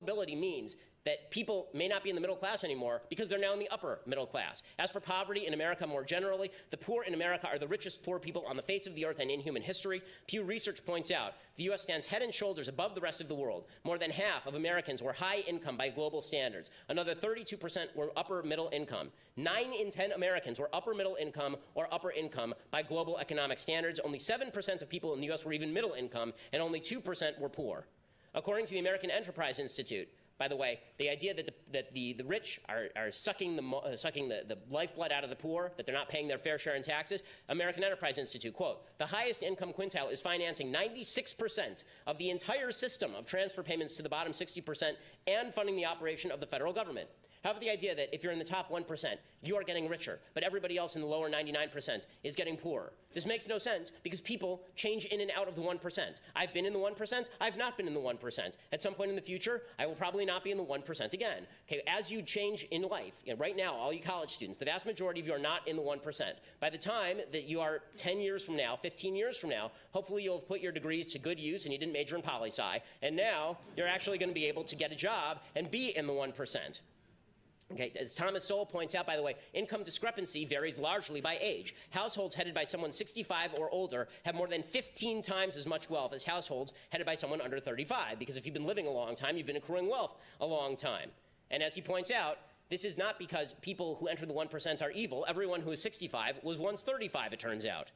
Mobility means that people may not be in the middle class anymore because they're now in the upper middle class. As for poverty in America more generally, the poor in America are the richest poor people on the face of the earth and in human history. Pew Research points out the U.S. stands head and shoulders above the rest of the world. More than half of Americans were high income by global standards. Another 32% were upper middle income. 9 in 10 Americans were upper middle income or upper income by global economic standards. Only 7% of people in the U.S. were even middle income, and only 2% were poor. According to the American Enterprise Institute, by the way, the idea that the rich are sucking the lifeblood out of the poor, that they're not paying their fair share in taxes, American Enterprise Institute, quote, the highest income quintile is financing 96% of the entire system of transfer payments to the bottom 60% and funding the operation of the federal government. How about the idea that if you're in the top 1%, you are getting richer, but everybody else in the lower 99% is getting poorer? This makes no sense because people change in and out of the 1%. I've been in the 1%. I've not been in the 1%. At some point in the future, I will probably not be in the 1% again. Okay, as you change in life, right now, all you college students, the vast majority of you are not in the 1%. By the time that you are 10 years from now, 15 years from now, hopefully you'll have put your degrees to good use and you didn't major in poli-sci, and now you're actually going to be able to get a job and be in the 1%. Okay, as Thomas Sowell points out, by the way, income discrepancy varies largely by age. Households headed by someone 65 or older have more than 15 times as much wealth as households headed by someone under 35, because if you've been living a long time, you've been accruing wealth a long time. And as he points out, this is not because people who enter the 1% are evil. Everyone who is 65 was once 35, it turns out.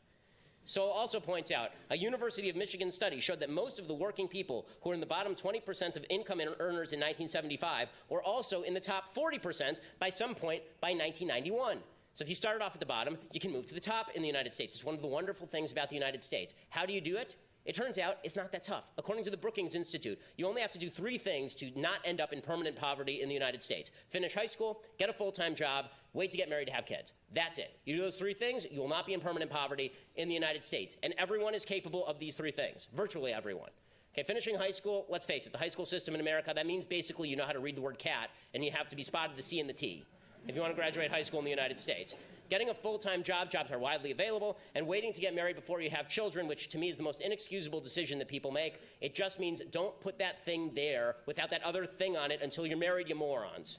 Sowell also points out a University of Michigan study showed that most of the working people who were in the bottom 20% of income earners in 1975 were also in the top 40% by some point by 1991. So if you started off at the bottom, you can move to the top in the United States. It's one of the wonderful things about the United States. How do you do it? It turns out it's not that tough. According to the Brookings Institute, you only have to do 3 things to not end up in permanent poverty in the United States. Finish high school, get a full-time job, wait to get married to have kids. That's it. You do those 3 things, you will not be in permanent poverty in the United States. And everyone is capable of these 3 things, virtually everyone. Okay, finishing high school, let's face it, the high school system in America, that means basically you know how to read the word cat, and you have to be spotted the C and the T if you want to graduate high school in the United States. Getting a full-time job, jobs are widely available, and waiting to get married before you have children, which to me is the most inexcusable decision that people make. It just means don't put that thing there without that other thing on it until you're married, you morons.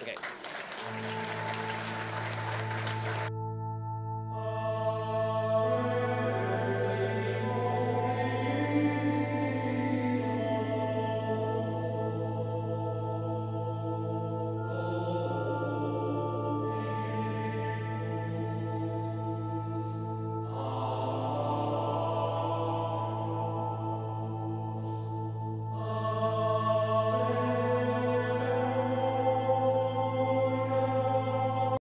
Okay.